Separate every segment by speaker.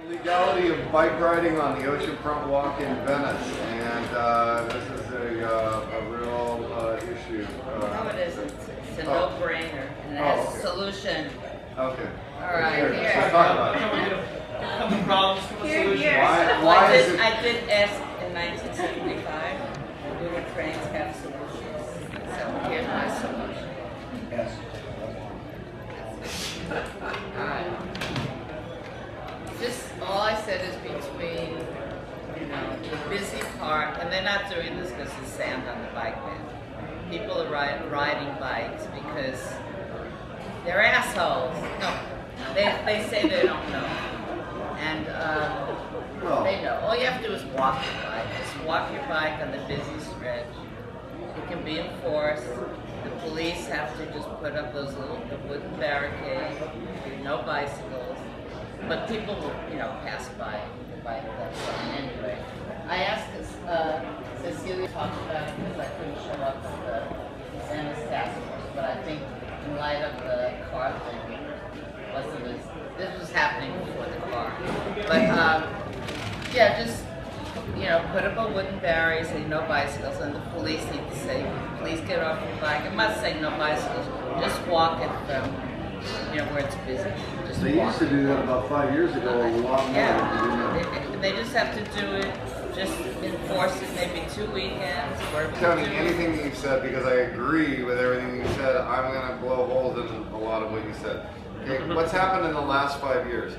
Speaker 1: Legality of bike riding on the oceanfront walk in Venice, and this is a real issue.
Speaker 2: No, it isn't. It's a no-brainer, and it has a solution.
Speaker 1: Okay.
Speaker 2: All right,
Speaker 1: Here,
Speaker 2: here.
Speaker 1: let's talk about it.
Speaker 3: Come with problems, come with solutions.
Speaker 1: Why is it?
Speaker 2: I did ask in 1975, do trains have solutions? So here's my solution.
Speaker 1: Yes.
Speaker 2: All right. Just all I said is between, the busy part, and they're not doing this because there's sand on the bike path. People are riding bikes because they're assholes. No, they say they don't know, and they know. All you have to do is walk your bike. Just walk your bike on the busy stretch. It can be enforced. The police have to just put up those little wooden barricades. No bicycles. But people will, pass by that sign anyway. I asked Cecilia talked about it because I couldn't show up at the Venice task force, but I think in light of the car thing, this was happening before the car. But just put up a wooden barrier, say no bicycles, and the police need to say, please get off your bike. It must say no bicycles. Just walk it from where it's busy.
Speaker 1: They used to do that about 5 years ago, a lot more than they do now.
Speaker 2: They just have to do it, just enforce it maybe 2 weekends.
Speaker 1: Tell me anything that you've said, because I agree with everything you said. I'm going to blow holes in a lot of what you said. Okay, what's happened in the last 5 years?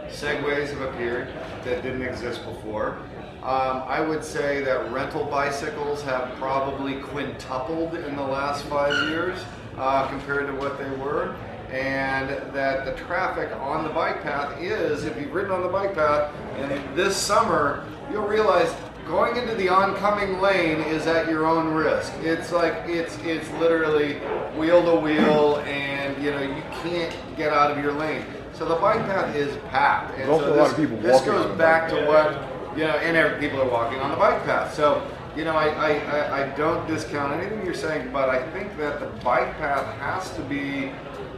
Speaker 1: Segways have appeared that didn't exist before. I would say that rental bicycles have probably quintupled in the last 5 years compared to what they were. And that the traffic on the bike path is, if you've ridden on the bike path, and this summer, you'll realize going into the oncoming lane is at your own risk. It's like, it's literally wheel to wheel, and you can't get out of your lane. So the bike path is packed. And
Speaker 4: There's also a lot of people
Speaker 1: this
Speaker 4: walking
Speaker 1: goes
Speaker 4: on the
Speaker 1: back
Speaker 4: bike
Speaker 1: to what, and people are walking on the bike path. So, I don't discount anything you're saying, but I think that the bike path has to be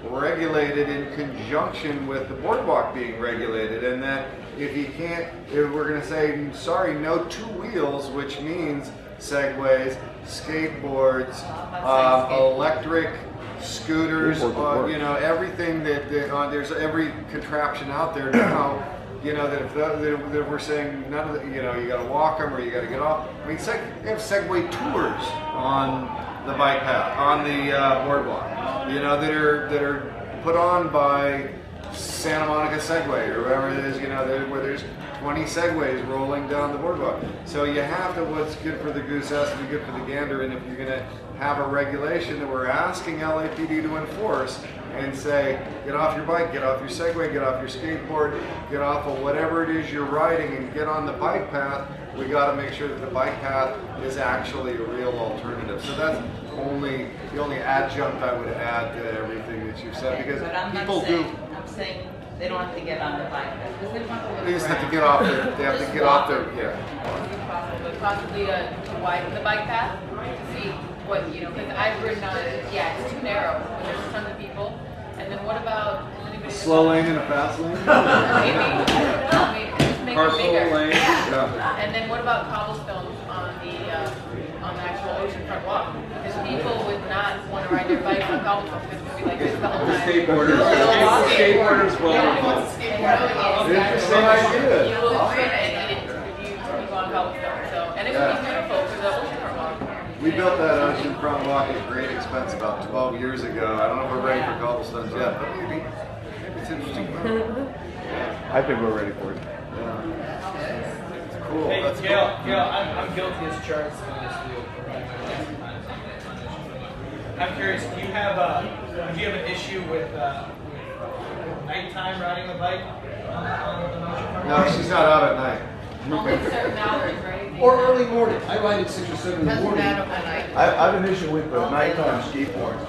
Speaker 1: regulated in conjunction with the boardwalk being regulated, and that if we're going to say, sorry, no two wheels, which means segways, skateboards, electric scooters, everything that there's every contraption out there now. That if we're saying none of the, you got to walk them or you got to get off. I mean, they have Segway tours on the bike path, on the boardwalk. That are put on by Santa Monica Segway or whatever it is. Where there's 20 Segways rolling down the boardwalk. So you have to. What's good for the goose has to be good for the gander. And if you're going to have a regulation that we're asking LAPD to enforce, and say, get off your bike, get off your Segway, get off your skateboard, get off of whatever it is you're riding and get on the bike path, we got to make sure that the bike path is actually a real alternative. So that's the only adjunct I would add to everything that you've said, because people do.
Speaker 2: I'm saying they don't have to get on the bike path because they want to.
Speaker 1: They just have to get off their. They have to get off their. Yeah.
Speaker 5: Possibly to widen the bike path to see what because I've ridden on it. Yeah, it's too narrow. There's a ton of people. And then what about
Speaker 1: Slow lane and a fast lane?
Speaker 5: Maybe just make it bigger.
Speaker 1: Lane.
Speaker 5: Yeah. And then what about cobblestones on the actual oceanfront walk? Because people would not want to ride their bike on cobblestones because it's going to be like this the whole time.
Speaker 1: Skateboarders will. Interesting idea.
Speaker 5: You will trip and eat it if you go on cobblestones. And it would be beautiful for the oceanfront walk.
Speaker 1: We built that oceanfront walk at great expense about 12 years ago. I don't know if we're ready for cobblestones yet, but maybe it's interesting.
Speaker 4: I think we're ready for it.
Speaker 1: Yeah. It's cool.
Speaker 3: Hey,
Speaker 1: That's
Speaker 3: Gail,
Speaker 1: cool.
Speaker 3: I'm guilty as charged in this deal. I'm curious, do you have an issue with nighttime riding the bike on the oceanfront?
Speaker 1: No, she's not out at night.
Speaker 5: Only certain hours, right?
Speaker 6: Or early morning. I ride at 6 or 7 in the
Speaker 2: Doesn't
Speaker 6: morning.
Speaker 2: matter when
Speaker 4: I have an issue with the nighttime skateboards.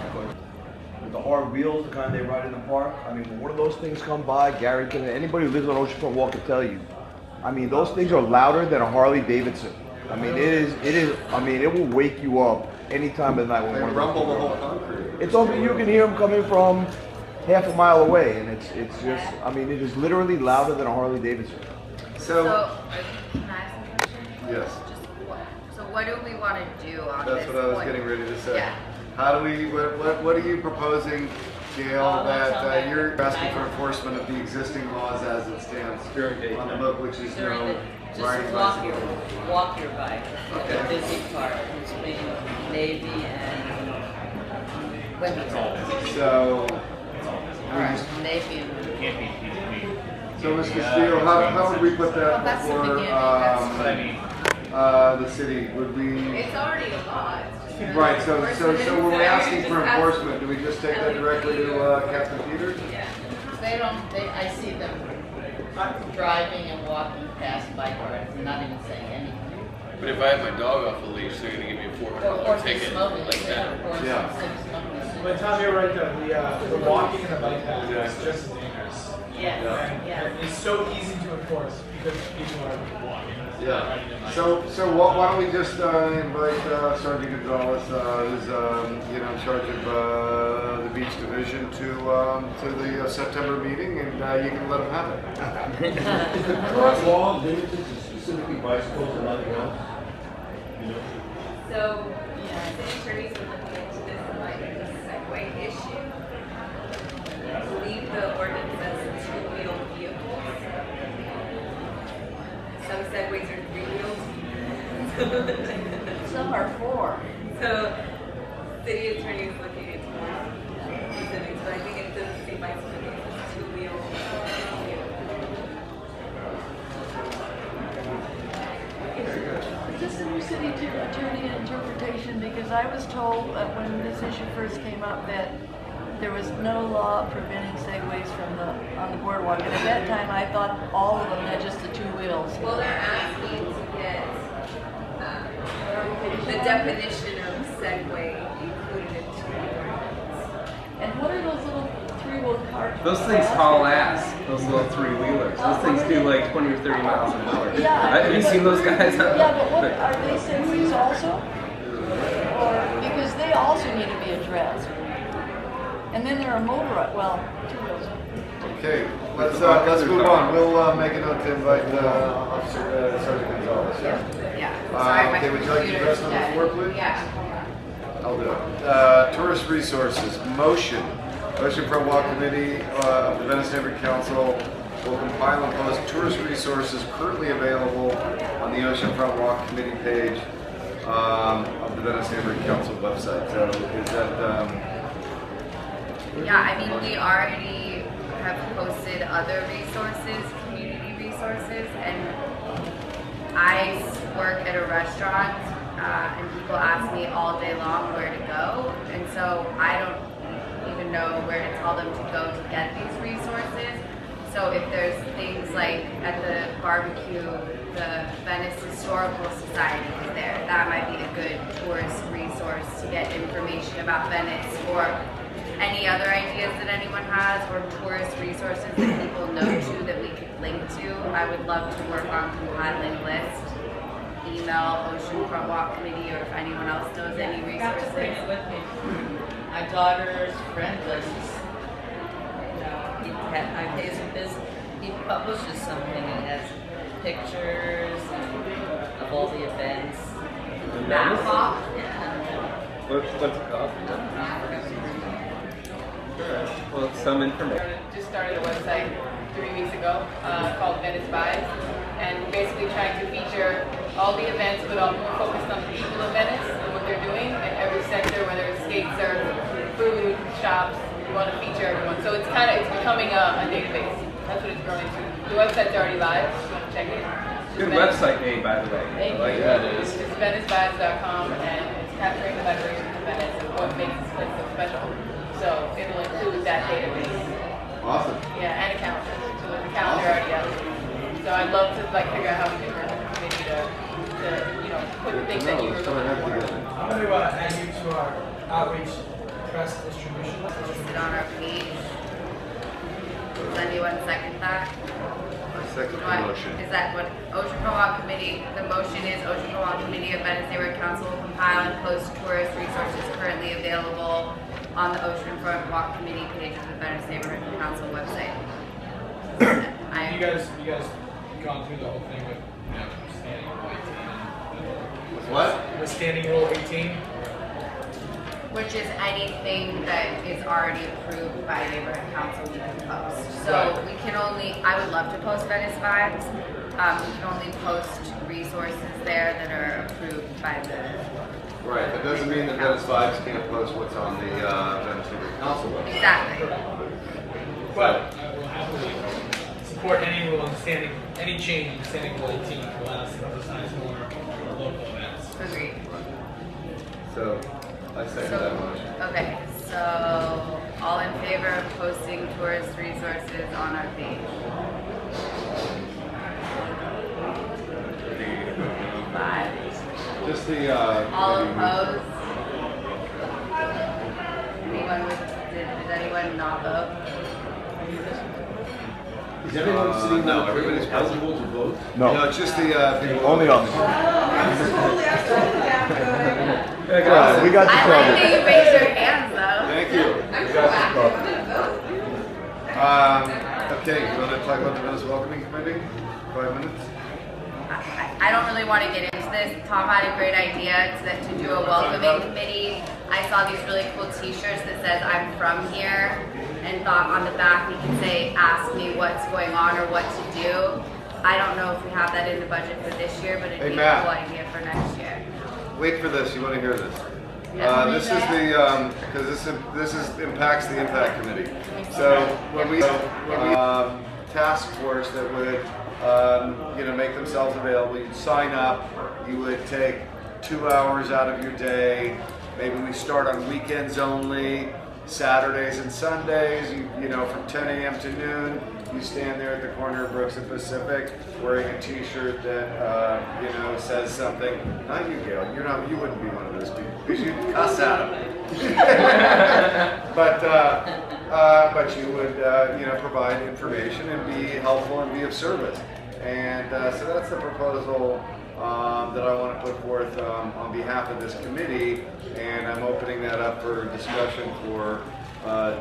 Speaker 4: With the hard wheels, the kind they ride in the park. I mean, when one of those things come by, Gary, anybody who lives on Oceanfront Walk can tell you. I mean, those things are louder than a Harley Davidson. I mean, it will wake you up any time of the night when
Speaker 1: They
Speaker 4: one
Speaker 1: rumble the
Speaker 4: of
Speaker 1: whole
Speaker 4: those
Speaker 1: concrete.
Speaker 4: It's only you can hear them coming from half a mile away, and it's just, I mean, it is literally louder than a Harley Davidson.
Speaker 1: So,
Speaker 7: Can I ask a question?
Speaker 1: yes,
Speaker 7: So what do we want to do on this?
Speaker 1: that's what I was getting ready to say.
Speaker 7: Yeah.
Speaker 1: How do we, what are you proposing, Gail,
Speaker 2: that's on
Speaker 1: that
Speaker 2: that.
Speaker 1: you're asking for enforcement of the existing laws as it stands on the book, which is
Speaker 2: During
Speaker 1: no
Speaker 2: the,
Speaker 1: riding
Speaker 2: just
Speaker 1: bicycles?
Speaker 2: walk your bike.
Speaker 1: Okay.
Speaker 2: The busy part between Navy and Wimbledon.
Speaker 1: So,
Speaker 2: Navy and Wimbledon.
Speaker 1: so Mr. Steele, how would we put
Speaker 7: Well,
Speaker 1: that
Speaker 7: that's the
Speaker 1: before,
Speaker 7: beginning, that's
Speaker 3: But I mean,
Speaker 1: the city? Would we?
Speaker 5: It's already a law. It's just
Speaker 1: Right, so when we're asking for
Speaker 5: Just
Speaker 1: enforcement, do we just take that directly to Captain Peters?
Speaker 5: Yeah.
Speaker 2: I see them driving and walking past bike rides and not even saying anything.
Speaker 8: But if I have my dog off a leash, they're gonna give me a
Speaker 2: Or
Speaker 8: $400 ticket
Speaker 2: smoking,
Speaker 8: like that.
Speaker 2: or
Speaker 1: Yeah.
Speaker 2: smoking.
Speaker 3: but Tom, you're right though. The walking and the bike path is just as dangerous.
Speaker 2: Yes,
Speaker 3: And
Speaker 2: yes.
Speaker 3: it's so easy to enforce because people are walking.
Speaker 1: Yeah. So why don't we just invite Sergeant Gonzalez, who's in charge of the beach division, to the September meeting, and you can let him have it.
Speaker 6: Is the current law limited to specifically bicycles and nothing else? You know?
Speaker 5: So, city attorneys are looking into this like Segway issue. I believe the ordinance says two-wheel vehicles. Some Segways are three-wheeled.
Speaker 2: Some are four.
Speaker 5: So, city attorney is looking into more specifics, but I think it doesn't seem like it's two-wheel.
Speaker 9: Is this a new city attorney interpretation? Because I was told that when this issue first came up that there was no law preventing segways on the boardwalk. And at that time, I thought all of them had just the two wheels.
Speaker 5: Well, they're asking to get the definition of Segway included into the ordinance.
Speaker 9: And what are those little three-wheel cars?
Speaker 10: Those things haul ass, those little three-wheelers. Those things do like 20 or 30 miles an hour.
Speaker 9: Yeah.
Speaker 10: Have you seen those guys?
Speaker 9: Yeah, but what, are they segways also? Or, because they also need to be addressed. And then there are motorized, well, two wheels.
Speaker 1: Okay, let's move on. We'll make a note to invite Officer Sergeant Gonzalez.
Speaker 7: Yeah. Sorry, my
Speaker 1: Okay, would you like to
Speaker 7: computer's
Speaker 1: address number
Speaker 7: dead.
Speaker 1: 4, please?
Speaker 7: Yeah.
Speaker 1: I'll do it. Tourist resources, motion. Oceanfront Walk Committee of the Venice Neighborhood Council will compile and post tourist resources currently available on the Oceanfront Walk Committee page of the Venice Neighborhood Council website. So is that,
Speaker 7: Yeah, I mean, we already have posted other resources, community resources, and I work at a restaurant, and people ask me all day long where to go, and so I don't even know where to tell them to go to get these resources. So if there's things like at the barbecue, the Venice Historical Society is there, that might be a good tourist resource to get information about Venice, or any other ideas that anyone has, or tourist resources that people know to that we could link to. I would love to work on compiling a list. Email Oceanfront Walk Committee, or if anyone else knows any
Speaker 2: Got to bring it
Speaker 7: resources.
Speaker 2: with me. My daughter's friend does. He publishes something. He has pictures of all the events.
Speaker 7: Map walk.
Speaker 2: Yeah.
Speaker 10: What's it called? Well, it's some information.
Speaker 5: Just started a website 3 weeks ago called Venice Vibes, and we're basically trying to feature all the events, but all more focused on the people of Venice and what they're doing in every sector, whether it's skate surf, food, shops. We want to feature everyone. So it's becoming a database. That's what it's growing into. The website's already live. If you want to check it.
Speaker 10: Good website name, by the way.
Speaker 5: Thank
Speaker 10: I like
Speaker 5: you.
Speaker 10: that. It is.
Speaker 5: It's VeniceVibes.com, and it's capturing the vibrations of Venice and what makes this place so special. So it'll include that database.
Speaker 1: awesome.
Speaker 5: Yeah, and a calendar. So there's a calendar already out. So I'd love to figure out how we can work with the committee to put the things that you were looking for.
Speaker 3: I'm going to add you to our outreach press distribution.
Speaker 7: Posted on our page. Does anyone second that?
Speaker 1: I second the
Speaker 7: What?
Speaker 1: motion.
Speaker 7: Is that what Oceanfront Walk Committee, the motion is Oceanfront Walk Committee of Venice Neighborhood Council will compile and post tourist resources currently available on the Oceanfront Walk Committee page of the Venice Neighborhood Council website.
Speaker 3: You guys gone through the whole thing with standing rule 18?
Speaker 1: With what?
Speaker 3: With standing rule 18?
Speaker 7: Which is anything that is already approved by neighborhood council we can post. So
Speaker 3: Right.
Speaker 7: we can only, I would love to post Venice Vibes. We can only post resources there that are approved by the.
Speaker 1: Right, that doesn't mean that Venice Vibes can't post what's on the Venice Neighborhood Council website.
Speaker 7: Exactly.
Speaker 3: But I will happily support any rule in standing, any change in standing rule 18 to allow us to emphasize more local events.
Speaker 7: Agreed.
Speaker 1: So, I second that motion.
Speaker 7: Okay, so all in favor of posting tourist resources on our page? 5.
Speaker 1: Just the,
Speaker 7: All opposed? Anyone did anyone not vote?
Speaker 6: Is everyone sitting
Speaker 1: no,
Speaker 6: on the
Speaker 1: everybody's
Speaker 6: table eligible to vote?
Speaker 1: No,
Speaker 4: No,
Speaker 1: it's just the,
Speaker 4: only us. We got
Speaker 7: I
Speaker 4: you
Speaker 7: like that
Speaker 4: covered.
Speaker 7: you raised your hands though.
Speaker 1: Thank you. Okay, you want to talk about the Venice Welcoming Committee? 5 minutes?
Speaker 7: I don't really want to get into this. Tom had a great idea to do a welcoming committee. I saw these really cool t-shirts that says I'm from here and thought on the back we can say ask me what's going on or what to do. I don't know if we have that in the budget for this year, but it'd
Speaker 1: Hey,
Speaker 7: be
Speaker 1: Matt.
Speaker 7: a cool idea for next year.
Speaker 1: Wait for this, you want to hear this.
Speaker 7: Yeah.
Speaker 1: This is the, because this impacts the impact committee. So when we, task force that would, make themselves available, you'd sign up, you would take 2 hours out of your day, maybe we start on weekends only, Saturdays and Sundays, from 10 a.m. to noon, you stand there at the corner of Brooks and Pacific wearing a t-shirt that, says something, not you, Gail, you wouldn't be one of those people, because you'd cuss at them. But you would, provide information and be helpful and be of service. And so that's the proposal that I want to put forth on behalf of this committee, and I'm opening that up for discussion for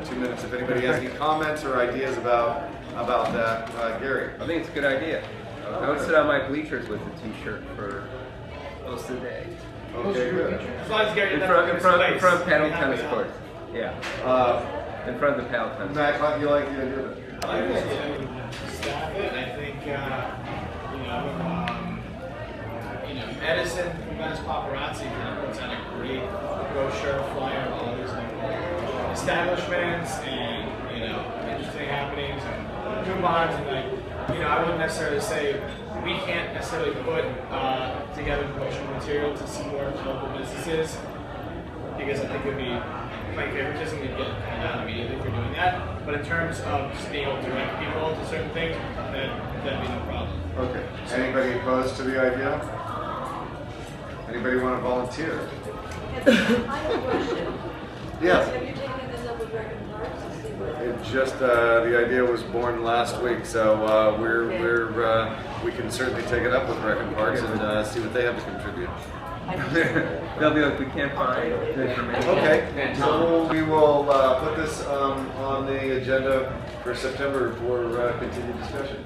Speaker 1: 2 minutes. If anybody has any comments or ideas about that, Gary.
Speaker 10: I think it's a good idea. I would sit on my bleachers with a t-shirt for most of the day.
Speaker 1: Okay, good.
Speaker 3: As long as Gary
Speaker 10: In
Speaker 3: doesn't
Speaker 10: front,
Speaker 3: miss
Speaker 10: in front, in
Speaker 3: place,
Speaker 10: front of paddle
Speaker 3: we have
Speaker 10: tennis
Speaker 3: it out.
Speaker 10: courts. Yeah. In front of the paddle tennis.
Speaker 1: Matt, you like the idea of it?
Speaker 3: I like the idea of staff it. I think, Edison, Venice Paparazzi kind of puts out a great brochure flyer of all these establishments and, interesting happenings and coupons and I wouldn't necessarily say we can't necessarily put together promotional material to support local businesses because I think it would be like favoritism would get kind of out immediately for doing that. But in terms of just being able to direct people to certain things, that'd be no problem.
Speaker 1: Okay. Anybody opposed to the idea? Anybody want to volunteer?
Speaker 9: I have a question.
Speaker 1: Yes.
Speaker 9: Have you taken this up with Record Parks to see what?
Speaker 1: It just the idea was born last week, so we can certainly take it up with Rec and Parks and see what they have to contribute.
Speaker 10: They'll be like, we can't find the information.
Speaker 1: Okay, so we will put this on the agenda for September for continued discussion.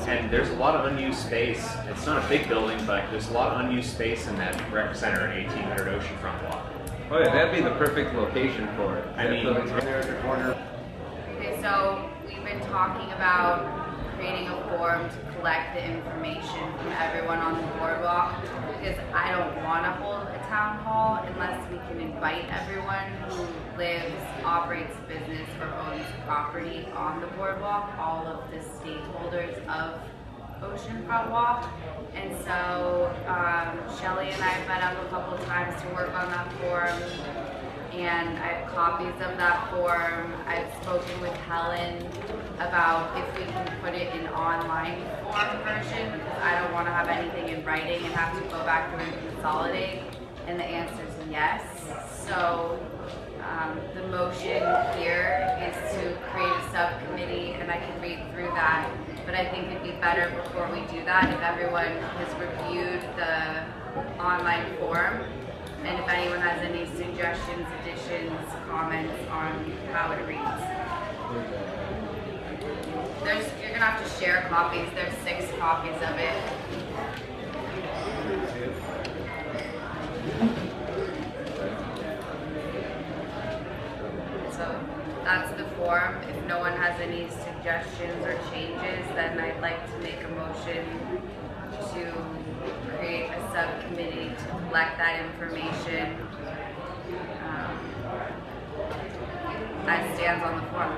Speaker 11: And there's a lot of unused space. It's not a big building, but there's a lot of unused space in that rec center at 1800 Oceanfront Walk.
Speaker 10: Oh yeah, that'd be the perfect location for it.
Speaker 11: I mean,
Speaker 1: There at the corner.
Speaker 7: Okay, so we've been talking about creating a forum to collect the information from everyone on the boardwalk because I don't want to hold a town hall unless we can invite everyone who lives, operates a business, or owns property on the boardwalk, all of the stakeholders of Oceanfront Walk. And so Shelly and I have met up a couple of times to work on that forum, and I have copies of that form. I've spoken with Helen about if we can put it in online form version because I don't want to have anything in writing and have to go back through and consolidate, and the answer is yes. So the motion here is to create a subcommittee, and I can read through that, but I think it'd be better before we do that if everyone has reviewed the online form and if anyone has any suggestions, additions, comments on how it reads. You're gonna have to share copies. There's 6 copies of it. So that's the form. If no one has any suggestions or changes, then I'd like to make a motion to create a subcommittee to collect that information as stands on the form.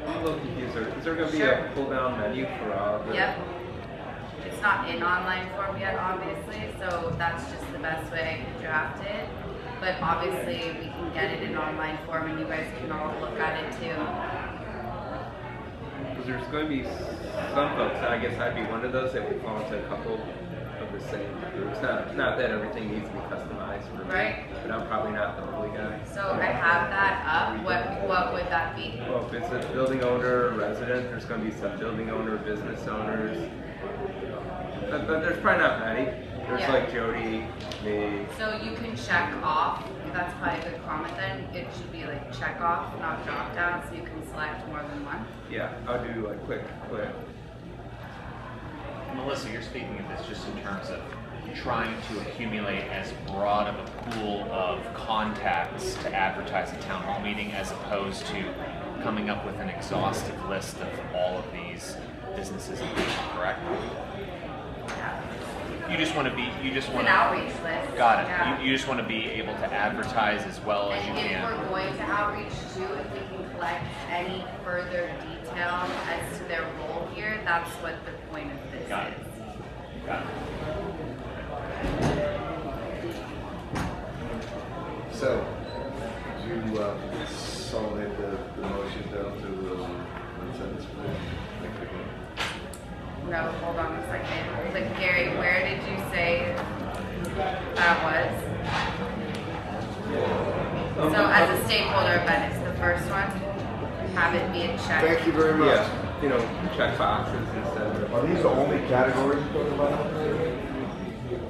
Speaker 10: I'm a little confused. Is there going to be
Speaker 7: Sure.
Speaker 10: a pull-down menu for all of it?
Speaker 7: Yep. It's not in online form yet, obviously, so that's just the best way I could draft it. But obviously, we can get it in online form and you guys can all look at it too.
Speaker 10: Because there's going to be some folks, I guess I'd be one of those that would fall into a couple of the same groups. Not that everything needs to be customized for me,
Speaker 7: Right.
Speaker 10: but I'm probably not the only guy.
Speaker 7: So I have that up. What would that be?
Speaker 10: Well, if it's a building owner, resident, there's going to be some building owner, business owners. But there's probably not many. There's
Speaker 7: Yeah.
Speaker 10: like Jody, me.
Speaker 7: So you can check off. That's probably a good comment then. It should be like check off, not drop down, so you can select more than one.
Speaker 10: Yeah, I'll do like quick.
Speaker 11: Melissa, you're speaking of this just in terms of trying to accumulate as broad of a pool of contacts to advertise a town hall meeting as opposed to coming up with an exhaustive list of all of these businesses and people, correct?
Speaker 7: Yeah.
Speaker 11: You just want to be,
Speaker 7: It's an outreach list.
Speaker 11: got it.
Speaker 7: Yeah.
Speaker 11: You just want to be able to advertise as well as you
Speaker 7: And if
Speaker 11: can.
Speaker 7: we're going to outreach too, if we can collect any further detail as to their role here, that's what the point of this
Speaker 11: Got it.
Speaker 7: is.
Speaker 11: Got it.
Speaker 1: So, you consolidate the motion down to one sentence?
Speaker 7: No, hold on a second. But Gary, where did you say that was? So as a stakeholder of Venice, the first one, have it be a check.
Speaker 1: Thank you very much.
Speaker 10: Yeah, you know, check boxes instead of.
Speaker 4: Are these the only categories you're talking about?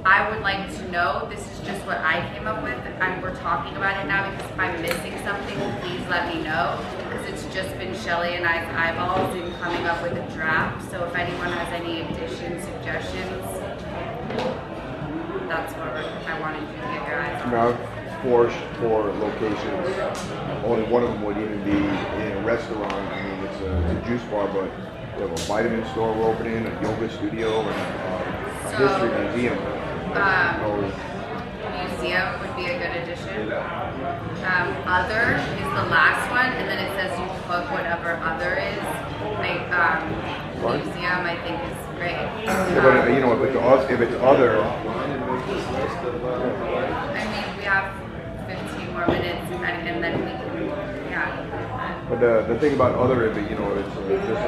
Speaker 7: I would like to know, this is just what I came up with, and we're talking about it now because if I'm missing something, please let me know. Because it's just been Shelley and I's eyeballs in coming up with a draft. So if anyone has any additions, suggestions, that's what I wanted you to get your eyes on.
Speaker 4: Now, four locations. Only one of them would even be in a restaurant. I mean, it's a juice bar, but we have a vitamin store we're opening, a yoga studio, and a history museum.
Speaker 7: Museum would be a good addition. Other is the last one, and then it says you put whatever other is. Like museum, I think is great.
Speaker 4: Yeah, but you know, if it's other,
Speaker 7: I mean, we have 15 more minutes, and then we can, yeah.
Speaker 4: but the thing about other, if it, you know, it's just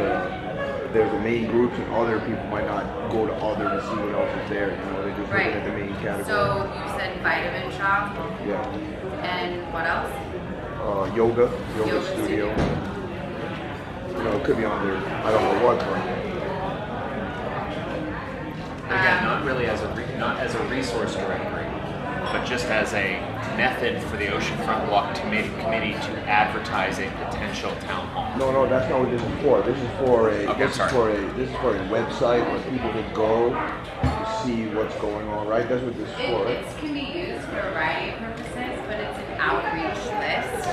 Speaker 4: there's the main groups, and other people might not go to other to see what else is there. You know, they just look at the main category.
Speaker 7: So you said vitamin shop.
Speaker 4: Yeah.
Speaker 7: And what else?
Speaker 4: Yoga studio. You know, it could be on there. I don't know what, but.
Speaker 11: Again, not really not as a resource directory, but just as a method for the Oceanfront Walk Committee to advertise a potential town hall.
Speaker 4: No, that's not what this is for. This is for a
Speaker 11: Okay,
Speaker 4: this is for a website where people can go to see what's going on, right? That's what this is for, right?
Speaker 7: It can be used for a variety of purposes, but it's an outreach list.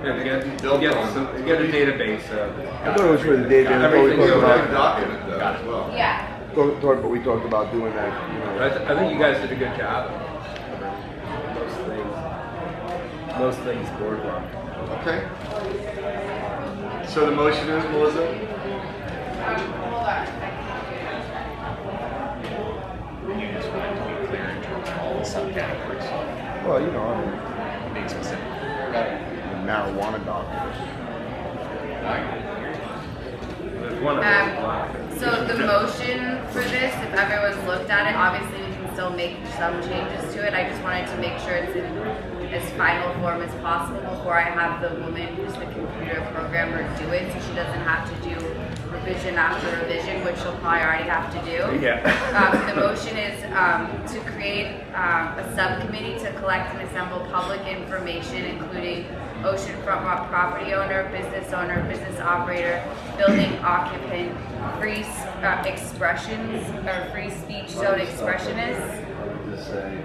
Speaker 10: Yeah, to get a database of.
Speaker 4: I thought it was for the data.
Speaker 10: Everything
Speaker 4: We
Speaker 10: goes
Speaker 4: talked
Speaker 10: on.
Speaker 1: Document that as well.
Speaker 7: Yeah.
Speaker 4: but we talked about doing that. You know.
Speaker 10: I think you guys did a good job. Most things boardwalk.
Speaker 1: Okay. So the motion is, Melissa?
Speaker 7: Hold on.
Speaker 11: You just want it to be clear in terms of all the subcategories,
Speaker 4: Well, you know, I mean,
Speaker 11: being specific.
Speaker 4: the marijuana doctors.
Speaker 10: There's one of those.
Speaker 7: So the motion for this, if everyone's looked at it, obviously we can still make some changes to it. I just wanted to make sure it's in as final form as possible before I have the woman who's the computer programmer do it, so she doesn't have to do revision after revision, which you'll probably already have to do.
Speaker 10: Yeah.
Speaker 7: The motion is to create a subcommittee to collect and assemble public information, including oceanfront property owner, business operator, building occupant, free expressions or free speech zone expressionists.
Speaker 1: I would just say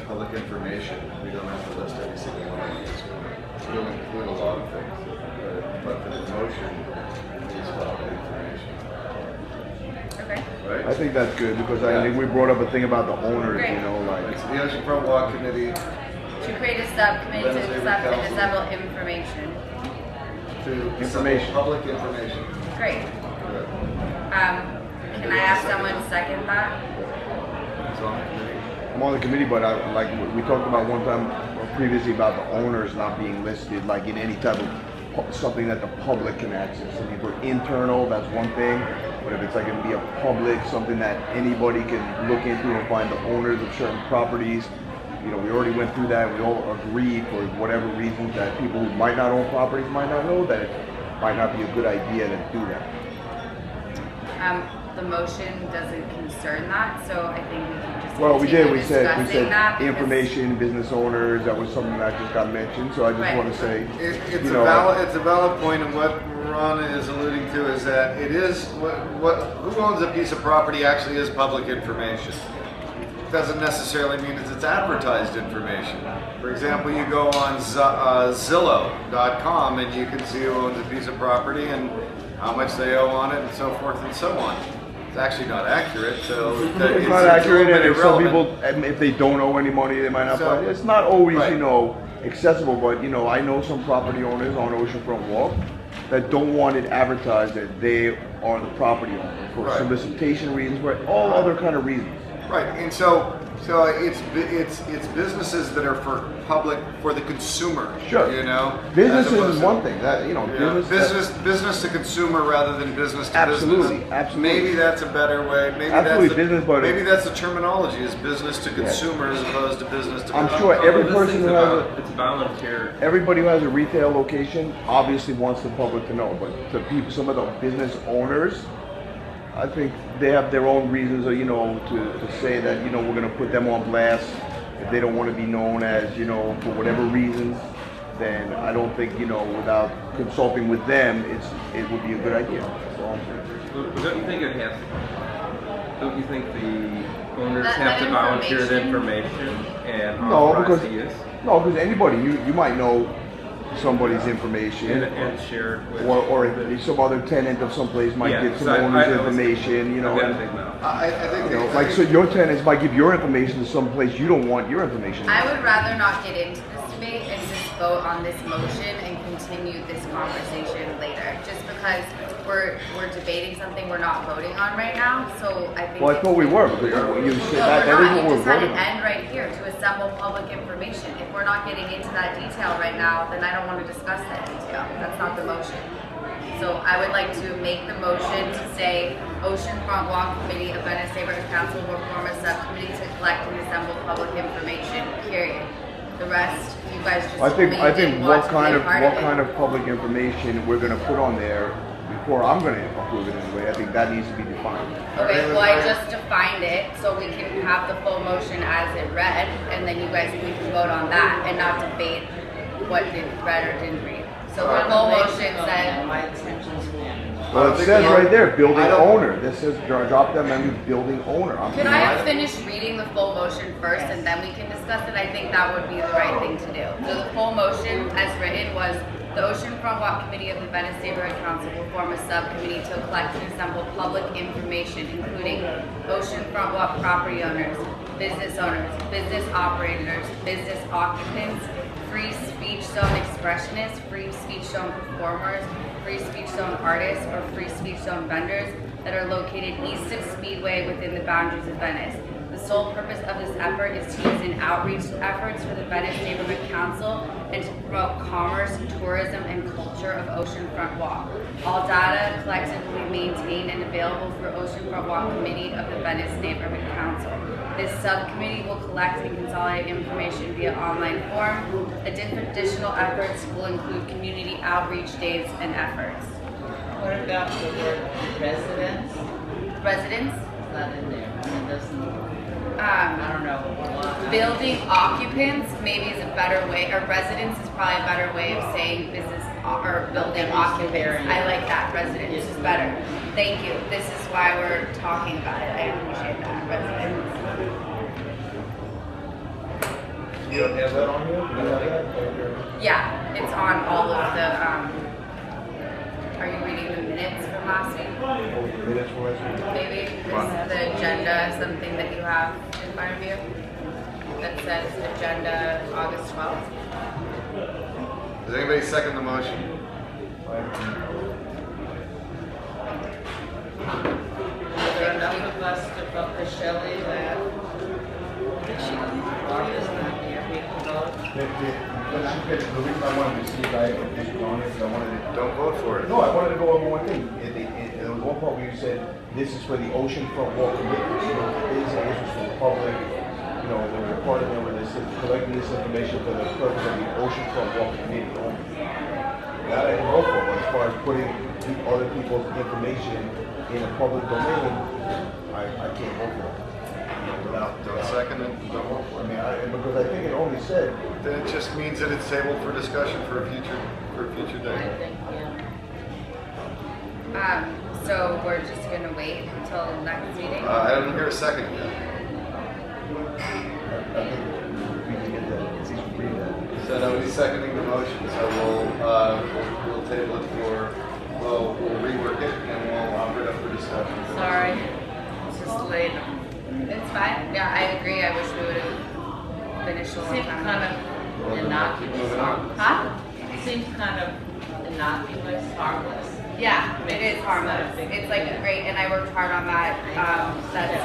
Speaker 1: public information. We don't have to list every single one of these. We'll include a lot of things, but for the motion, it's public information.
Speaker 7: Okay.
Speaker 1: Right?
Speaker 4: I think that's good because I think we brought up a thing about the owners,
Speaker 7: Great.
Speaker 4: you know, like.
Speaker 1: It's the Oceanfront Walk Committee
Speaker 7: To create a subcommittee to
Speaker 1: Venice
Speaker 7: accept and
Speaker 1: Council.
Speaker 7: assemble information.
Speaker 1: to
Speaker 4: Information.
Speaker 1: Public information.
Speaker 7: Great.
Speaker 1: Good.
Speaker 7: Can I have someone second that?
Speaker 1: It's on the committee.
Speaker 4: I'm on the committee, but like we talked about one time previously about the owners not being listed, like in any type of something that the public can access. I mean, for internal, that's one thing, but if it's like going to be a public, something that anybody can look into and find the owners of certain properties, you know, we already went through that. We all agreed for whatever reasons that people who might not own properties might not know that it might not be a good idea to do that.
Speaker 7: The motion doesn't concern that, so I think we can just
Speaker 4: Well, we did.
Speaker 7: continue
Speaker 4: We said
Speaker 7: discussing that because-
Speaker 4: information, business owners. That was something that just got mentioned. So I just
Speaker 7: Right.
Speaker 4: want to say,
Speaker 1: It's
Speaker 4: you
Speaker 1: a
Speaker 4: know,
Speaker 1: valid point, and what Ron is alluding to is that it is who owns a piece of property actually is public information. Doesn't necessarily mean it's advertised information. For example, you go on Zillow.com and you can see who owns a piece of property and how much they owe on it and so forth and so on. It's actually not accurate, so
Speaker 4: it's not accurate, and if some people, if they don't owe any money, they might not
Speaker 1: So-
Speaker 4: find it. It's not always,
Speaker 1: Right.
Speaker 4: you know, accessible, but you know, I know some property owners on Oceanfront Walk that don't want it advertised that they are the property owner for
Speaker 1: Right.
Speaker 4: solicitation reasons, for all other kind of reasons.
Speaker 1: Right, and so it's businesses that are for public, for the consumer.
Speaker 4: Sure.
Speaker 1: You know,
Speaker 4: Business
Speaker 1: as opposed
Speaker 4: is
Speaker 1: to-
Speaker 4: one thing. That you know,
Speaker 1: Yeah,
Speaker 4: business.
Speaker 1: business to consumer rather than business to
Speaker 4: Absolutely,
Speaker 1: business.
Speaker 4: absolutely.
Speaker 1: Maybe that's a better way. Maybe
Speaker 4: Absolutely,
Speaker 1: that's the,
Speaker 4: business, but
Speaker 1: maybe that's the terminology is business to consumer as opposed to business to.
Speaker 4: I'm sure every
Speaker 10: This
Speaker 4: person
Speaker 10: thing's
Speaker 4: who has
Speaker 10: about- it's volunteer.
Speaker 4: everybody who has a retail location obviously wants the public to know, but the people, some of the business owners, I think they have their own reasons, you know, to say that, you know, we're going to put them on blast if they don't want to be known as, you know, for whatever reasons. Then I don't think, you know, without consulting with them, it would be a good idea. That's all I'm saying.
Speaker 10: But don't you think it has? Don't you think the owners
Speaker 7: That
Speaker 10: have to volunteer the
Speaker 7: information-
Speaker 10: information and
Speaker 4: No,
Speaker 10: authorize
Speaker 4: because
Speaker 10: the use
Speaker 4: anybody, you might know somebody's information.
Speaker 10: and share it with?
Speaker 4: Or if some other tenant of some place might
Speaker 10: Yeah,
Speaker 4: give some
Speaker 10: so I
Speaker 4: owner's
Speaker 10: was-
Speaker 4: information, you know.
Speaker 10: I've got a
Speaker 4: and-
Speaker 10: big mouth.
Speaker 1: I think
Speaker 4: You know, like, so your tenants might give your information to some place you don't want your information.
Speaker 7: I would rather not get into this debate and just vote on this motion and continue this conversation later. Just because we're debating something we're not voting on right now, so I think.
Speaker 4: Well, I thought we were, because you said
Speaker 7: No,
Speaker 4: that
Speaker 7: we're
Speaker 4: is
Speaker 7: not.
Speaker 4: what
Speaker 7: You
Speaker 4: we're
Speaker 7: just had
Speaker 4: voting
Speaker 7: an
Speaker 4: on.
Speaker 7: end right here to assemble public information. If we're not getting into that detail right now, then I don't want to discuss that detail. That's not the motion. So I would like to make the motion to say Oceanfront Walk Committee of Venice Neighborhood Council will form a subcommittee to collect and assemble public information, period. The rest, you guys just
Speaker 4: I
Speaker 7: told me
Speaker 4: think,
Speaker 7: you
Speaker 4: I
Speaker 7: didn't
Speaker 4: think
Speaker 7: want
Speaker 4: what
Speaker 7: to be
Speaker 4: kind
Speaker 7: a
Speaker 4: of,
Speaker 7: part
Speaker 4: what
Speaker 7: it.
Speaker 4: kind of public information we're gonna put on there before I'm gonna approve it anyway, I think that needs to be defined.
Speaker 7: Okay, well, I just defined it, so we can have the full motion as it read, and then you guys can vote on that, and not debate what did read or didn't read. So the full motion said,
Speaker 2: My attention span.
Speaker 4: Well, it
Speaker 1: think
Speaker 4: says
Speaker 1: we-
Speaker 4: right there, building
Speaker 1: I don't-
Speaker 4: owner, this says drop that menu, building owner.
Speaker 7: could I have finished reading the full motion first, and then we can discuss it? I think that would be the right thing to do. So the full motion, as written, was the Oceanfront Walk Committee of the Venice Neighborhood Council will form a subcommittee to collect and assemble public information, including Oceanfront Walk property owners, business operators, business occupants, free speech zone expressionists, free speech zone performers, free speech zone artists, or free speech zone vendors that are located east of Speedway within the boundaries of Venice. The sole purpose of this effort is to use in outreach efforts for the Venice Neighborhood Council and to promote commerce, tourism, and culture of Oceanfront Walk. All data collected will be maintained and available for Oceanfront Walk Committee of the Venice Neighborhood Council. This subcommittee will collect and consolidate information via online form. Additional efforts will include community outreach days and efforts.
Speaker 2: What about the word residence?
Speaker 7: Residents,
Speaker 2: It's not in there. It doesn't. I
Speaker 7: um,
Speaker 2: don't know.
Speaker 7: building occupants maybe is a better way, or residents is probably a better way of saying business or building occupants. I like that, residents is better. Thank you. This is why we're talking about it. I appreciate that, residents.
Speaker 4: You don't have that on here? You have that?
Speaker 7: Yeah, it's on all of the, are you reading the minutes from last week?
Speaker 4: Minutes from last week?
Speaker 7: Maybe this, the agenda, something that you have in front of you that says agenda August 12th.
Speaker 1: Does anybody second the motion?
Speaker 2: Is there enough of us to vote for Shelley that Martha's not here? We can vote.
Speaker 4: The reason I wanted to see if I had issues on it, is I wanted to.
Speaker 1: Don't vote for it.
Speaker 4: No, I wanted to go over one thing. There was one part where you said, this is for the oceanfront walk committee. This is for the public. You know, there was a part of there where they said, collecting this information for the purpose of the oceanfront walk committee only. That I can vote for, but as far as putting other people's information in a public domain, I can't vote for it.
Speaker 1: Don't second it, don't vote for
Speaker 4: I
Speaker 1: it.
Speaker 4: mean, because I think it only said,
Speaker 1: Then it just means that it's tabled for discussion for a future
Speaker 2: I
Speaker 1: day.
Speaker 2: think,
Speaker 7: So we're just gonna wait until next meeting?
Speaker 1: I don't hear a second yet.
Speaker 4: I think we can get that, at least read that.
Speaker 1: So nobody's seconding the motion, so we'll table it for, we'll rework it and we'll offer it up for discussion.
Speaker 2: Sorry, it's just late.
Speaker 7: It's fine. Yeah, I agree. I wish we would have finished a long
Speaker 2: Seems
Speaker 7: time
Speaker 2: kind
Speaker 7: ago.
Speaker 2: of innocuous.
Speaker 7: Huh?
Speaker 2: Seems kind of innocuous, harmless.
Speaker 7: Yeah, it is harmless. It's like great, and I worked hard on that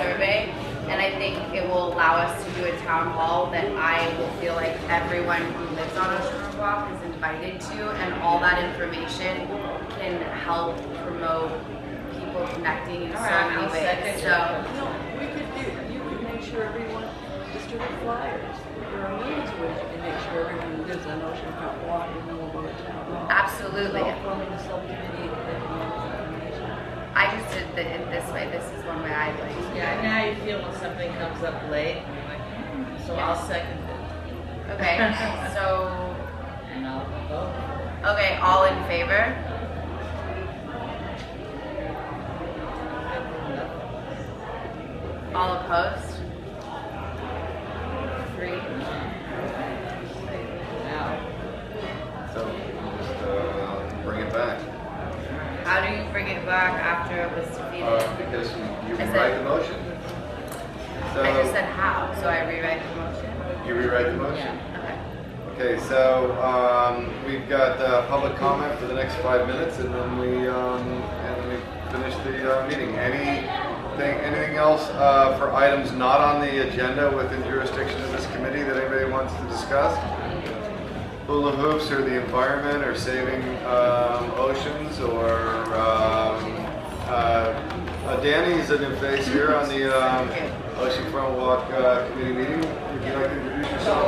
Speaker 7: survey, and I think it will allow us to do a town hall that I will feel like everyone who lives on Ocean Walk is invited to, and all that information can help promote people connecting in so many
Speaker 2: I'll second
Speaker 7: ways.
Speaker 2: it.
Speaker 7: So.
Speaker 9: No, we could do, you could make sure everyone distribute flyers. There are millions of ways you can make sure everyone who lives on Oceanfront Walk is in the town hall.
Speaker 7: Absolutely.
Speaker 9: Forming a subcommittee and collecting all this information.
Speaker 7: I just did it this way. This is one way I like.
Speaker 2: Yeah, and how you feel when something comes up late, you're like, so I'll second it.
Speaker 7: Okay, so,
Speaker 2: And I'll vote.
Speaker 7: okay, all in favor? All opposed? 3.
Speaker 2: Now,
Speaker 1: So just bring it back.
Speaker 7: How do you bring it back after it was defeated?
Speaker 1: Because you
Speaker 7: I
Speaker 1: rewrite
Speaker 7: said-
Speaker 1: the motion. So
Speaker 7: I just said how, so I rewrite the motion?
Speaker 1: you rewrite the motion.
Speaker 7: Okay.
Speaker 1: Okay, so we've got public comment for the next 5 minutes, and then we finish the meeting. Anything else for items not on the agenda within jurisdiction of this committee that anybody wants to discuss? Hula hoops, or the environment, or saving oceans, or Danny's a new face here on the Oceanfront Walk committee meeting. Would you like to introduce yourself?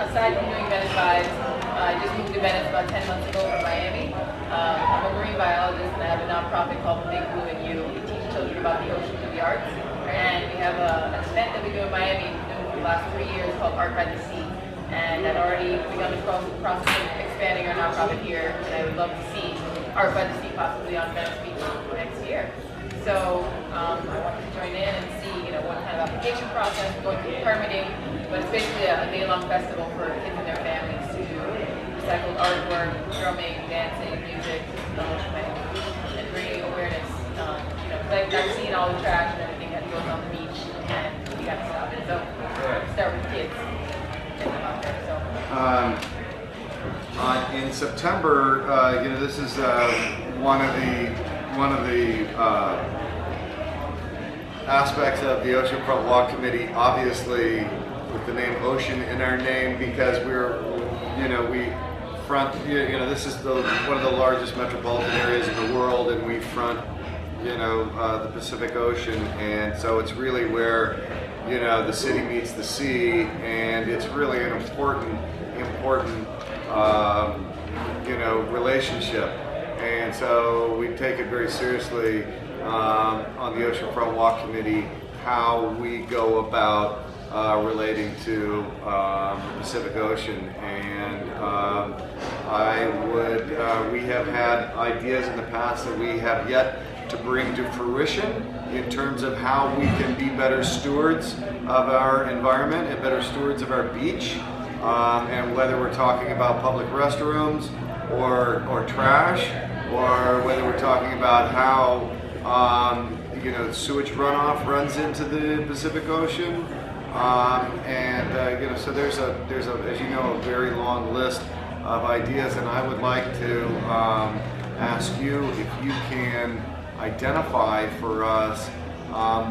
Speaker 5: Aside from doing Venice Vibes, I just moved to Venice about 10 months ago from Miami. I'm a marine biologist and I have a nonprofit called The Big Blue and You. We teach children about the ocean through the arts. And we have an event that we do in Miami for the last 3 years called Art by the Sea. And I've already begun the process of expanding our nonprofit here, and I would love to see Art by the Sea possibly on Venice Beach next year. So I wanted to join in and see, what kind of application process, going through permitting, but it's basically a day-long festival for kids and their families to do recycled artwork, drumming, dancing, music, and bringing awareness. I've seen all the trash and everything that goes on the beach, and we got to stop it. So start with kids.
Speaker 1: In September, this is one of the aspects of the Oceanfront Walk Committee. Obviously, with the name Ocean in our name, because we front. This is one of the largest metropolitan areas in the world, and we front. The Pacific Ocean, and so it's really where the city meets the sea, and it's really an important relationship. And so we take it very seriously on the Oceanfront Walk Committee how we go about relating to the Pacific Ocean. And we have had ideas in the past that we have yet to bring to fruition in terms of how we can be better stewards of our environment and better stewards of our beach. And whether we're talking about public restrooms or trash, or whether we're talking about how sewage runoff runs into the Pacific Ocean, so there's a as you know, a very long list of ideas, and I would like to ask you if you can identify for us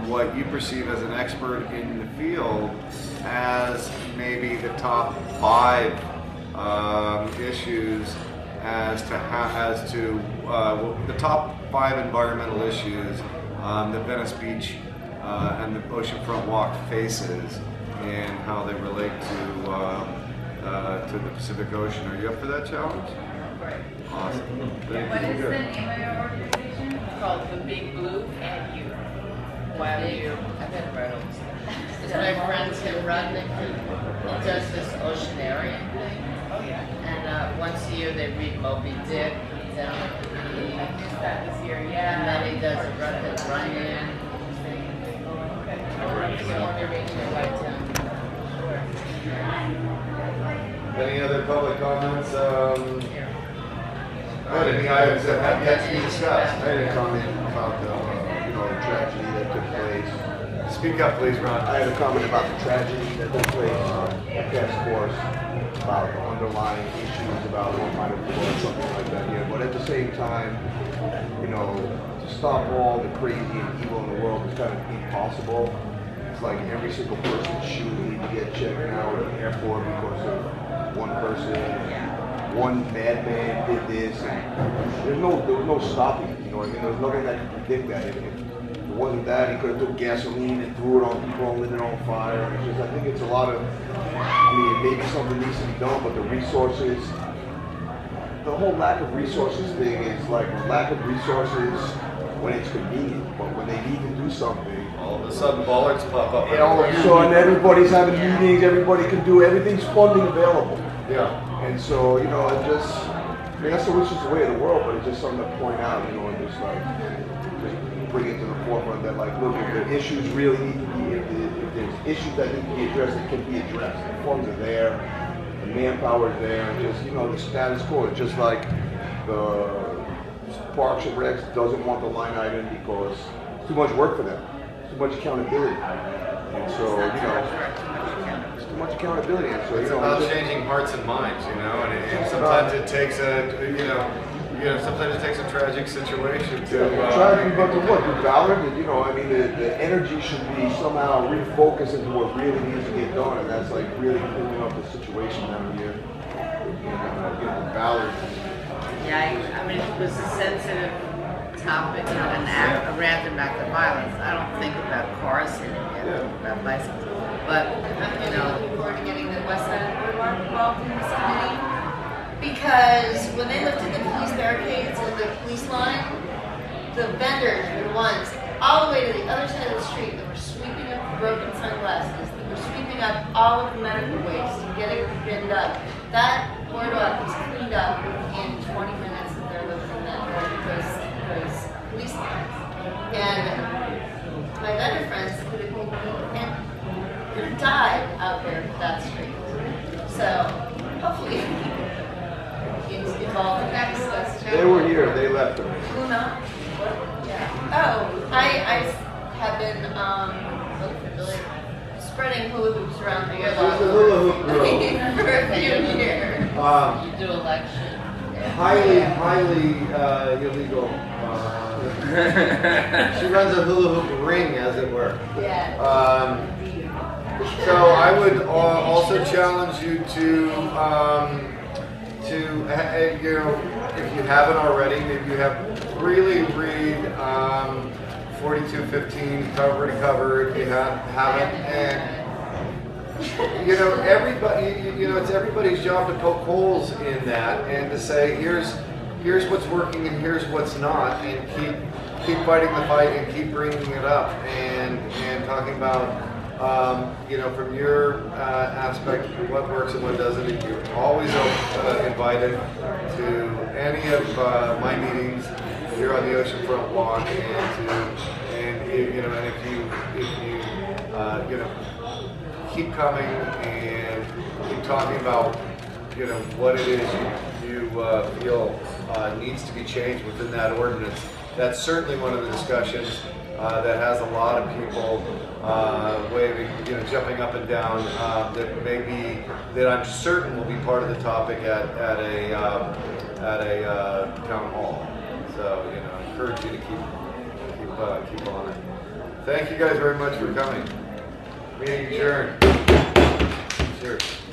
Speaker 1: what you perceive as an expert in the field as maybe the top 5 issues as to the top 5 environmental issues that Venice Beach and the Oceanfront Walk faces and how they relate to the Pacific Ocean. Are you up for that challenge?
Speaker 5: Right.
Speaker 1: Awesome.
Speaker 7: What is the name of your organization?
Speaker 5: It's called The Big Blue and You. YOU.
Speaker 2: I've been Reynolds. It's my friend Tim Rudnick. He does this oceanarium thing.
Speaker 5: Oh, yeah.
Speaker 2: And once a year they read Moby Dick down at the beach.
Speaker 5: I missed that this year,
Speaker 2: And
Speaker 5: yeah.
Speaker 2: then he does a run-in.
Speaker 5: Okay. I'll get more information in
Speaker 2: Right
Speaker 5: Whitetown.
Speaker 1: Any other public comments? Any items that have yet to be discussed?
Speaker 4: I had a comment about the tragedy that took place.
Speaker 1: Speak up, please, Ron.
Speaker 4: I had a comment about the tragedy that took place at task force, about the underlying issues, about what might have caused something like that here. But at the same time, to stop all the crazy and evil in the world is kind of impossible. It's like every single person's shoe need to get checked now at the airport because of one person, one madman did this, and there was no stopping it. You know what I mean? There was nothing that could predict that. If it wasn't that, he could have took gasoline and threw it on people and lit it on fire. It's just, I think it's a lot of, maybe something needs to be done, but the resources, the whole lack of resources thing is like lack of resources when it's convenient, but when they need to do something,
Speaker 1: All of a sudden, bollards pop up.
Speaker 4: and all of a sudden everybody's having meetings, everybody can do, everything's funding available.
Speaker 1: Yeah.
Speaker 4: And so, it just, that's just the way of the world, but it's just something to point out, and just bring it to the forefront that, like, look, if the issues really need to be, if there's issues that need to be addressed, it can be addressed. The funds are there, the manpower is there, and just, the status quo. It's just like the Parks and Recs doesn't want the line item because it's too much work for them, too much accountability. And so, it's too much accountability. And so,
Speaker 1: It's about changing hearts and minds, and sometimes it takes sometimes it takes a tragic situation to.
Speaker 4: Tragedy, but to what? Do Ballard? The energy should be somehow refocused into what really needs to get done, and that's like really cleaning up the situation down here. Getting Ballard.
Speaker 2: Yeah, it was a sensitive topic, an random act of violence. I don't think about cars hitting it, about bicycles. But,
Speaker 12: looking forward to getting the West Side Boulevard involved in this committee. Because when they lifted the police barricades and the police line, the vendors were the ones all the way to the other side of the street that were sweeping up the broken sunglasses, that were sweeping up all of the medical waste and getting it binned up. That boardwalk was cleaned up in 20 minutes that they're lifting that because police lines. And my vendor friends could have died out there for that street. So hopefully involved in that discussion.
Speaker 4: They were here, they left them.
Speaker 12: Luna? Yeah. Oh, I have been spreading hula hoops around the
Speaker 1: She's a hula hoop girl.
Speaker 12: for a few years.
Speaker 2: you do election.
Speaker 1: Highly illegal. She runs a hula hoop ring, as it were.
Speaker 12: Yeah.
Speaker 1: So I would also challenge you to if you haven't already, maybe you have really read 4215 cover to cover. If you haven't, and everybody, it's everybody's job to poke holes in that and to say, here's here's what's working and here's what's not, and keep fighting the fight and keep bringing it up and talking about from your aspect what works and what doesn't. And you're always invited to any of my meetings here on the Oceanfront Walk, and if you keep coming and keep talking about what it is you feel needs to be changed within that ordinance. That's certainly one of the discussions that has a lot of people waving, jumping up and down. That I'm certain will be part of the topic at a town hall. So I encourage you to keep on it. Thank you guys very much for coming. Meeting adjourned. Cheers.